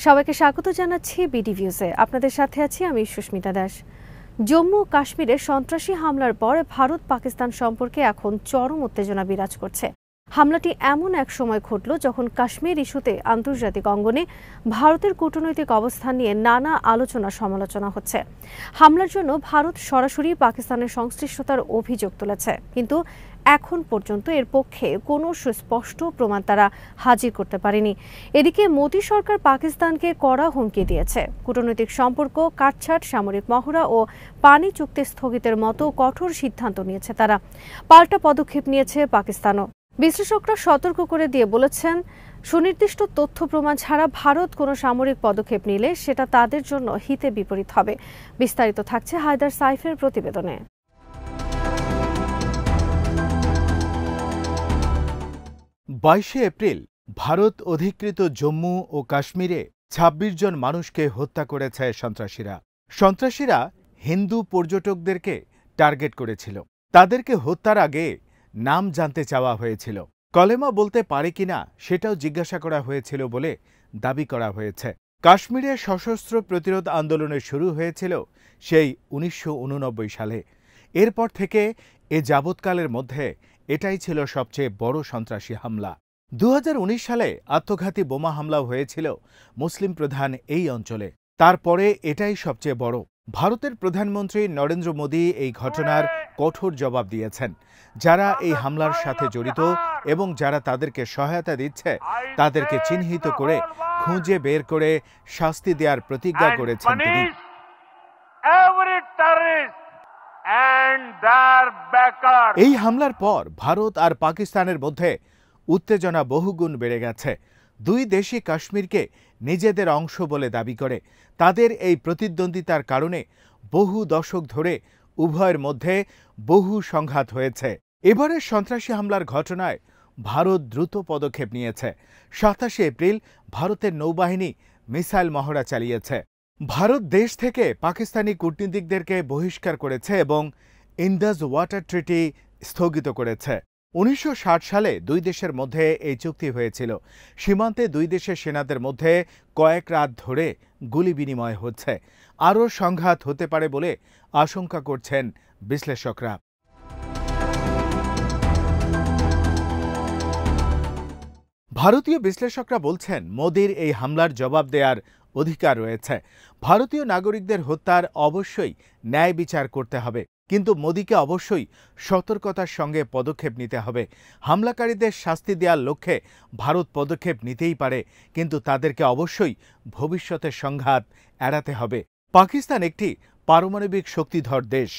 সবাইকে স্বাগত জানাচ্ছি বিডি ভিউজে। আপনাদের সাথে আছি আমি সুস্মিতা দাস। জম্মু ও কাশ্মীরে সন্ত্রাসী হামলার পর ভারত পাকিস্তান সম্পর্কে এখন চরম উত্তেজনা বিরাজ করছে। হামলাটি এমন এক সময় ঘটল যখন কাশ্মীর ইস্যুতে আন্তর্জাতিক অঙ্গনে ভারতের কূটনৈতিক অবস্থান নিয়ে নানা আলোচনা সমালোচনা হচ্ছে। হামলার জন্য ভারত সরাসরি পাকিস্তানের সংশ্লিষ্টতার অভিযোগ তুলেছে, কিন্তু এখন পর্যন্ত এর পক্ষে কোনো সুস্পষ্ট প্রমাণ তারা হাজির করতে পারেনি। এদিকে মোদী সরকার পাকিস্তানকে কড়া হুমকি দিয়েছে। কূটনৈতিক সম্পর্ক কাটছাঁট, সামরিক মহড়া ও পানি চুক্তি স্থগিতের মতো কঠোর সিদ্ধান্ত নিয়েছে তারা। পাল্টা পদক্ষেপ নিয়েছে পাকিস্তানও। বিশ্লেষকরা সতর্ক করে দিয়ে বলেছেন, সুনির্দিষ্ট তথ্য প্রমাণ ছাড়া ভারত কোনো সামরিক পদক্ষেপ নিলে সেটা তাদের জন্য হিতে বিপরীত হবে। বিস্তারিত থাকছে হায়দার সাইফের প্রতিবেদনে। 22 এপ্রিল ভারত অধিকৃত জম্মু ও কাশ্মীরে ২৬ জন মানুষকে হত্যা করেছে সন্ত্রাসীরা হিন্দু পর্যটকদেরকে টার্গেট করেছিল। তাদেরকে হত্যার আগে নাম জানতে চাওয়া হয়েছিল। কলেমা বলতে পারে কিনা সেটাও জিজ্ঞাসা করা হয়েছিল বলে দাবি করা হয়েছে। কাশ্মীরে সশস্ত্র প্রতিরোধ আন্দোলনের শুরু হয়েছিল সেই ১৯৮৯ সালে। এরপর থেকে এ যাবৎকালের মধ্যে এটাই ছিল সবচেয়ে বড় সন্ত্রাসী হামলা। ২০১৯ সালে আত্মঘাতী বোমা হামলাও হয়েছিল মুসলিম প্রধান এই অঞ্চলে। তারপরে এটাই সবচেয়ে বড়। ভারতের প্রধানমন্ত্রী নরেন্দ্র মোদী এই ঘটনার কঠোর জবাব দিয়েছেন। যারা এই হামলার সাথে জড়িত এবং যারা তাদেরকে সহায়তা দিচ্ছে তাদেরকে চিহ্নিত করে খুঁজে বের করে শাস্তি দেওয়ার প্রতিজ্ঞা করেছেন তিনি। এই হামলার পর ভারত আর পাকিস্তানের মধ্যে উত্তেজনা বহুগুণ বেড়ে গেছে। দুই দেশই কাশ্মীরকে নিজেদের অংশ বলে দাবি করে। তাদের এই প্রতিদ্বন্দ্বিতার কারণে বহু দশক ধরে উভয়ের মধ্যে বহু সংঘাত হয়েছে। এবারের সন্ত্রাসী হামলার ঘটনায় ভারত দ্রুত পদক্ষেপ নিয়েছে। ২৭ এপ্রিল ভারতের নৌবাহিনী মিসাইল মহড়া চালিয়েছে। ভারত দেশ থেকে পাকিস্তানি কূটনীতিকদেরকে বহিষ্কার করেছে এবং ইন্দাস ওয়াটার ট্রিটি স্থগিত করেছে। ১৯৬০ সালে দুই দেশের মধ্যে এই চুক্তি হয়েছিল। সীমান্তে দুই দেশের সেনাদের মধ্যে কয়েক রাত ধরে গুলি বিনিময় হচ্ছে। আরও সংঘাত হতে পারে বলে আশঙ্কা করছেন বিশ্লেষকরা। ভারতীয় বিশ্লেষকরা বলছেন, মোদির এই হামলার জবাব দেওয়ার অধিকার রয়েছে। ভারতীয় নাগরিকদের হত্যার অবশ্যই ন্যায় বিচার করতে হবে, কিন্তু মোদিকে অবশ্যই সতর্কতার সঙ্গে পদক্ষেপ নিতে হবে। হামলাকারীদের শাস্তি দেওয়ার লক্ষ্যে ভারত পদক্ষেপ নিতেই পারে, কিন্তু তাদেরকে অবশ্যই ভবিষ্যতের সংঘাত এড়াতে হবে। পাকিস্তান একটি পারমাণবিক শক্তিধর দেশ।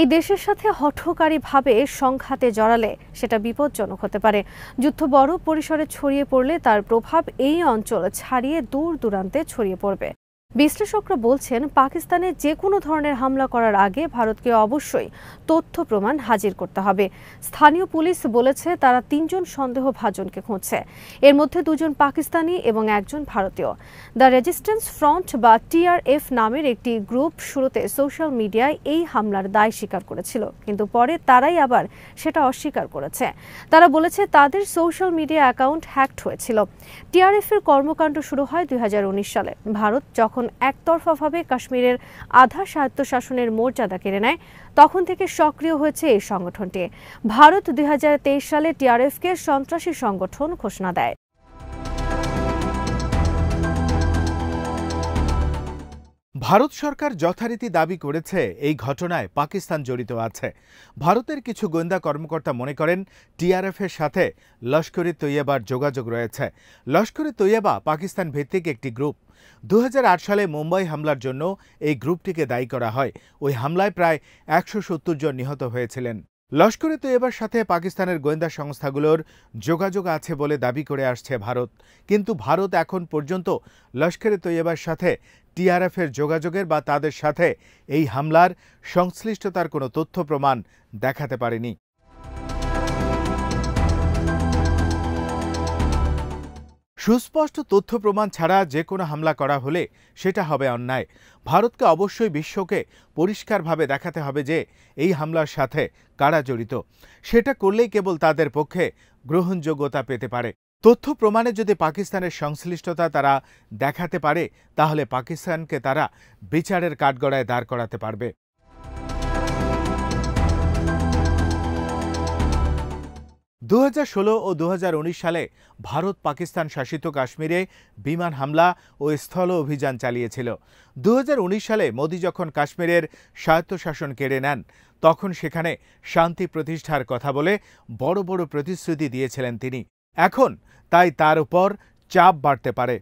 এই দেশের সাথে হঠকারীভাবে সংঘাতে জড়ালে সেটা বিপজ্জনক হতে পারে। যুদ্ধ বড় পরিসরে ছড়িয়ে পড়লে তার প্রভাব এই অঞ্চল ছাড়িয়ে দূর দূরান্তে ছড়িয়ে পড়বে। বিশ্লেষকরা বলছেন, পাকিস্তানে যে কোনো ধরনের হামলা করার আগে ভারতকে অবশ্যই তথ্য প্রমাণ হাজির করতে হবে। স্থানীয় পুলিশ বলেছে তারা ৩ জন সন্দেহভাজনকে খুঁজছে। এর মধ্যে 2 জন পাকিস্তানি এবং 1 জন ভারতীয়। দ্য রেজিস্ট্যান্স ফ্রন্ট বা TRF নামের একটি গ্রুপ শুরুতে সোশ্যাল মিডিয়ায় এই হামলার দায় স্বীকার করেছিল, কিন্তু পরে তারাই আবার সেটা অস্বীকার করেছে। তারা বলেছে তাদের সোশ্যাল মিডিয়া অ্যাকাউন্ট হ্যাকড হয়েছিল। TRF এর কর্মকাণ্ড শুরু হয় ২০১৯ সালে। ভারত যখন একতরফাভাবে কাশ্মীরের আধা স্বায়ত্তশাসনের মর্যাদা কেড়ে নেয়, তখন থেকে সক্রিয় হয়েছে এই সংগঠনটি। ভারত ২০২৩ সালে TRF-কে সন্ত্রাসী সংগঠন ঘোষণা দেয়। ভারত সরকার যথারীতি দাবি করেছে এই ঘটনায় পাকিস্তান জড়িত আছে। ভারতের কিছু গোয়েন্দা কর্মকর্তা মনে করেন TRF-এর সাথে লস্কর-ই-তৈয়বার যোগাযোগ রয়েছে। লস্কর-ই-তৈয়বা পাকিস্তান ভিত্তিক একটি গ্রুপ। ২০০৮ সালে মুম্বাই হামলার জন্য এই গ্রুপটিকে দায়ী করা হয়। ওই হামলায় প্রায় ১৭০ জন নিহত হয়েছিলেন। লস্কর-ই-তৈয়বার সাথে পাকিস্তানের গোয়েন্দা সংস্থাগুলোর যোগাযোগ আছে বলে দাবি করে আসছে ভারত, কিন্তু ভারত এখন পর্যন্ত লস্কর-ই-তৈয়বার সাথে TRF-এর যোগাযোগের বা তাদের সাথে এই হামলার সংশ্লিষ্টতার কোনো তথ্য প্রমাণ দেখাতে পারেনি। সুস্পষ্ট তথ্য প্রমাণ ছাড়া যে কোনো হামলা করা হলে সেটা হবে অন্যায়। ভারতকে অবশ্যই বিশ্বকে পরিষ্কারভাবে দেখাতে হবে যে এই হামলার সাথে কারা জড়িত। সেটা করলেই কেবল তাদের পক্ষে গ্রহণযোগ্যতা পেতে পারে। তথ্য প্রমাণে যদি পাকিস্তানের সংশ্লিষ্টতা তারা দেখাতে পারে, তাহলে পাকিস্তানকে তারা বিচারের কাঠগড়ায় দাঁড় করাতে পারবে। 2016 ও 2019 সালে ভারত পাকিস্তান শাসিত কাশ্মীরে বিমান হামলা ও স্থল অভিযান চালিয়েছিল। 2019 সালে মোদি যখন কাশ্মীরের স্বায়ত্তশাসন কেড়ে নেন, তখন সেখানে শান্তি প্রতিষ্ঠার কথা বলে বড় বড় প্রতিশ্রুতি দিয়েছিলেন তিনি। এখন তাই তার উপর চাপ বাড়তে পারে।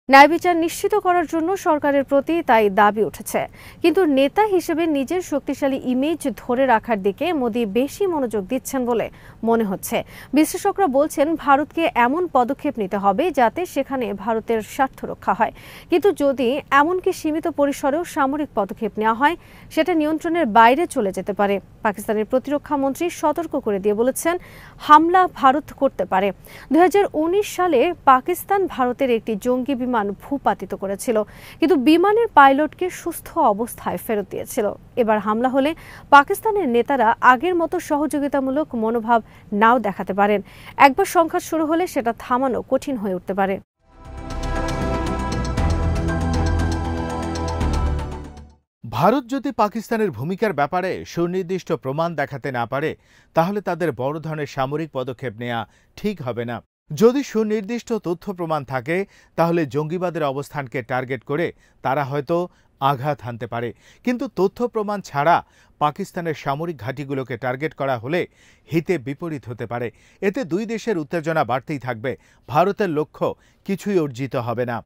ন্যায় বিচার নিশ্চিত করার জন্য সরকারের প্রতি তাই দাবি উঠেছে, কিন্তু নেতা হিসেবে নিজের শক্তিশালী ইমেজ ধরে রাখার দিকে মোদি বেশি মনোযোগ দিচ্ছেন বলে মনে হচ্ছে। বিশ্লেষকরা বলছেন ভারতকে এমন পদক্ষেপ নিতে হবে যাতে সেখানে ভারতের স্বার্থ রক্ষা হয়, কিন্তু যদি এমনকি সীমিত পরিসরেও সামরিক পদক্ষেপ নেওয়া হয়, সেটা নিয়ন্ত্রণের বাইরে চলে যেতে পারে। পাকিস্তানের প্রতিরক্ষা মন্ত্রী সতর্ক করে দিয়ে বলেছেন হামলা ভারত করতে পারে। 2019 সালে পাকিস্তান ভারতের একটি জঙ্গি বিমান ভূপাতিত করেছিল, কিন্তু বিমানের পাইলটকে সুস্থ অবস্থায় ফেরত দিয়েছিল। এবার হামলা হলে পাকিস্তানের নেতারা আগের মতো সহযোগিতামূলক মনোভাব নাও দেখাতে পারেন। একবার সংঘাত শুরু হলে সেটা থামানো কঠিন হয়ে উঠতে পারে। ভারত যদি পাকিস্তানের ভূমিকার ব্যাপারে সুনির্দিষ্ট প্রমাণ দেখাতে না পারে, তাহলে তাদের বড় ধরনের সামরিক পদক্ষেপ নেওয়া ঠিক হবে না। যদি সুনির্দিষ্ট তথ্য প্রমাণ থাকে, তাহলে জঙ্গিবাদের অবস্থানকে টার্গেট করে তারা হয়তো আঘাত হানতে পারে। কিন্তু তথ্য প্রমাণ ছাড়া পাকিস্তানের সামরিক ঘাঁটিগুলোকে টার্গেট করা হলে হিতে বিপরীত হতে পারে। এতে দুই দেশের উত্তেজনা বাড়তেই থাকবে। ভারতের লক্ষ্য কিছুই অর্জিত হবে না।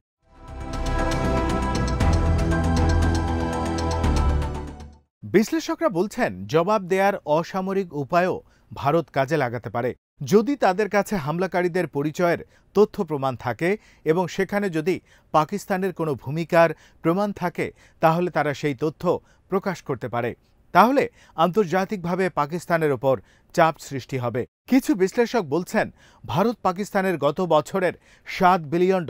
বিশ্লেষকরা বলছেন জবাব দেয়ার অসামরিক উপায়ও ভারত কাজে লাগাতে পারে। যদি তাদের কাছে হামলাকারীদের পরিচয়ের তথ্য প্রমাণ থাকে এবং সেখানে যদি পাকিস্তানের কোনো ভূমিকার প্রমাণ থাকে, তাহলে তারা সেই তথ্য প্রকাশ করতে পারে। তাহলে আন্তর্জাতিকভাবে পাকিস্তানের ওপর চাপ সৃষ্টি হবে। কিছু বিশ্লেষক বলছেন ভারত পাকিস্তানের গত বছরের $7 বিলিয়ন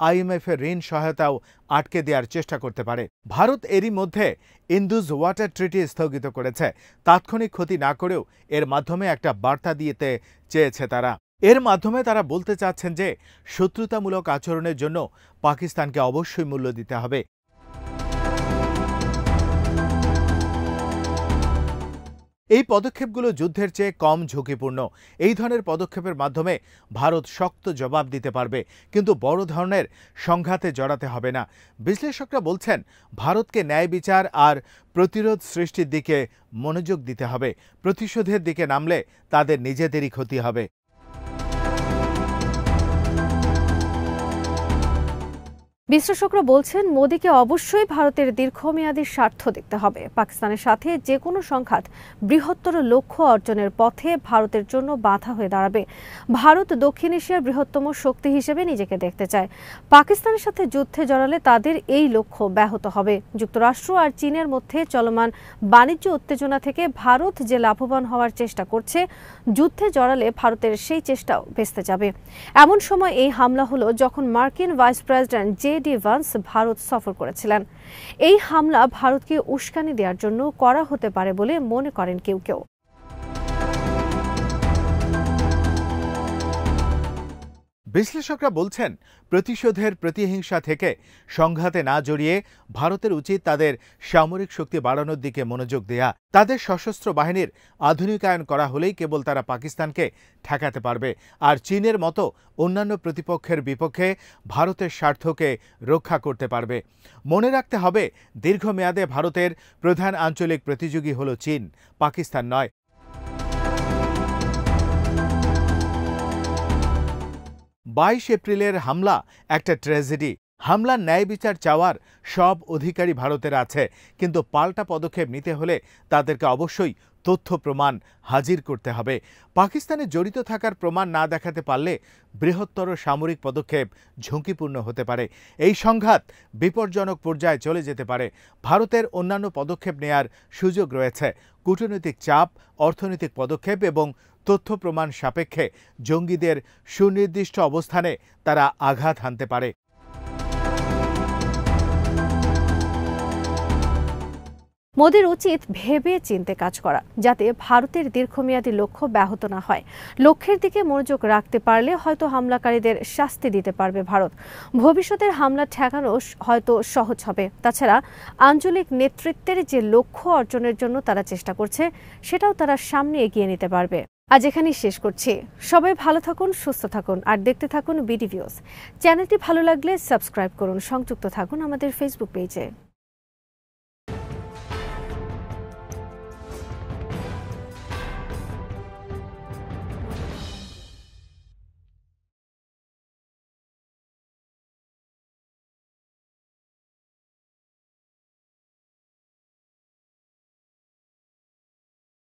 IMF-এর ঋণ সহায়তাও আটকে দেওয়ার চেষ্টা করতে পারে। ভারত এরই মধ্যে ইন্দুজ ওয়াটার ট্রিটি স্থগিত করেছে। তাৎক্ষণিক ক্ষতি না করেও এর মাধ্যমে একটা বার্তা দিতে চেয়েছে তারা। এর মাধ্যমে তারা বলতে চাচ্ছেন যে শত্রুতামূলক আচরণের জন্য পাকিস্তানকে অবশ্যই মূল্য দিতে হবে। এই পদক্ষেপগুলো যুদ্ধের চেয়ে কম ঝুঁকিপূর্ণ। এই ধরনের পদক্ষেপের মাধ্যমে ভারত শক্ত জবাব দিতে পারবে, কিন্তু বড় ধরনের সংঘাতে জড়াতে হবে না। বিশ্লেষকরা বলছেন ভারতকে ন্যায় বিচার আর প্রতিরোধ সৃষ্টির দিকে মনোযোগ দিতে হবে। প্রতিশোধের দিকে নামলে তাদের নিজেদেরই ক্ষতি হবে। বিশ্লেষকরা বলছেন মোদিকে অবশ্যই ভারতের দীর্ঘমেয়াদী স্বার্থ দেখতে হবে। পাকিস্তানের সাথে যে কোনো সংঘাত বৃহত্তর লক্ষ্য অর্জনের পথে ভারতের জন্য বাধা হয়ে দাঁড়াবে। ভারত দক্ষিণ এশিয়ার বৃহত্তম শক্তি হিসেবে নিজেকে দেখতে চায়। পাকিস্তানের সাথে যুদ্ধে জড়ালে তাদের এই লক্ষ্য ব্যাহত হবে। যুক্তরাষ্ট্র আর চীনের মধ্যে চলমান বাণিজ্য উত্তেজনা থেকে ভারত যে লাভবান হওয়ার চেষ্টা করছে, যুদ্ধে জড়ালে ভারতের সেই চেষ্টাও ভেস্তে যাবে। এমন সময় এই হামলা হলো যখন মার্কিন vice president J.D.. Vance Bharat সফর করেছিলেন। এই হামলা ভারতকে উস্কানি দেওয়ার জন্য করা হতে পারে বলে মনে করেন কেউ কেউ। বিশ্লেষকরা বলছেন প্রতিশোধের প্রতিহিংসা থেকে সংঘাতে না জড়িয়ে ভারতের উচিত তাদের সামরিক শক্তি বাড়ানোর দিকে মনোযোগ দেয়া। তাদের সশস্ত্র বাহিনীর আধুনিকায়ন করা হলেই কেবল তারা পাকিস্তানকে ঠেকাতে পারবে, আর চীনের মতো অন্যান্য প্রতিপক্ষের বিপক্ষে ভারতের স্বার্থকে রক্ষা করতে পারবে। মনে রাখতে হবে দীর্ঘমেয়াদে ভারতের প্রধান আঞ্চলিক প্রতিযোগী হল চীন, পাকিস্তান নয়। 22 এপ্রিলের হামলা একটা ট্র্যাজেডি। হামলার ন্যায় বিচার চাওয়ার সব অধিকারী ভারতের আছে, কিন্তু পাল্টা পদক্ষেপ নিতে হলে তাদেরকে অবশ্যই তথ্য প্রমাণ হাজির করতে হবে। পাকিস্তানে জড়িত থাকার প্রমাণ না দেখাতে পারলে বৃহত্তর সামরিক পদক্ষেপ ঝুঁকিপূর্ণ হতে পারে। এই সংঘাত বিপজ্জনক পর্যায়ে চলে যেতে পারে। ভারতের অন্যান্য পদক্ষেপ নেয়ার সুযোগ রয়েছে। কূটনৈতিক চাপ, অর্থনৈতিক পদক্ষেপ এবং তথ্য প্রমাণ সাপেক্ষে জঙ্গিদের সুনির্দিষ্ট অবস্থানে তারা আঘাত হানতে পারে। মোদির উচিত ভেবে চিন্তে কাজ করা, যাতে ভারতের দীর্ঘমেয়াদী লক্ষ্য ব্যাহত না হয়। লক্ষ্যের দিকে মনোযোগ রাখতে পারলে হয়তো হামলাকারীদের শাস্তি দিতে পারবে ভারত। ভবিষ্যতের হামলা ঠেকানো হয়তো সহজ হবে। তাছাড়া আঞ্চলিক নেতৃত্বের যে লক্ষ্য অর্জনের জন্য তারা চেষ্টা করছে, সেটাও তারা সামনে এগিয়ে নিতে পারবে। আজ এখানেই শেষ করছি। সবাই ভালো থাকুন, সুস্থ থাকুন আর দেখতে থাকুন বিডি ভিউজ। চ্যানেলটি ভালো লাগলে সাবস্ক্রাইব করুন, সংযুক্ত থাকুন আমাদের ফেসবুক পেজে।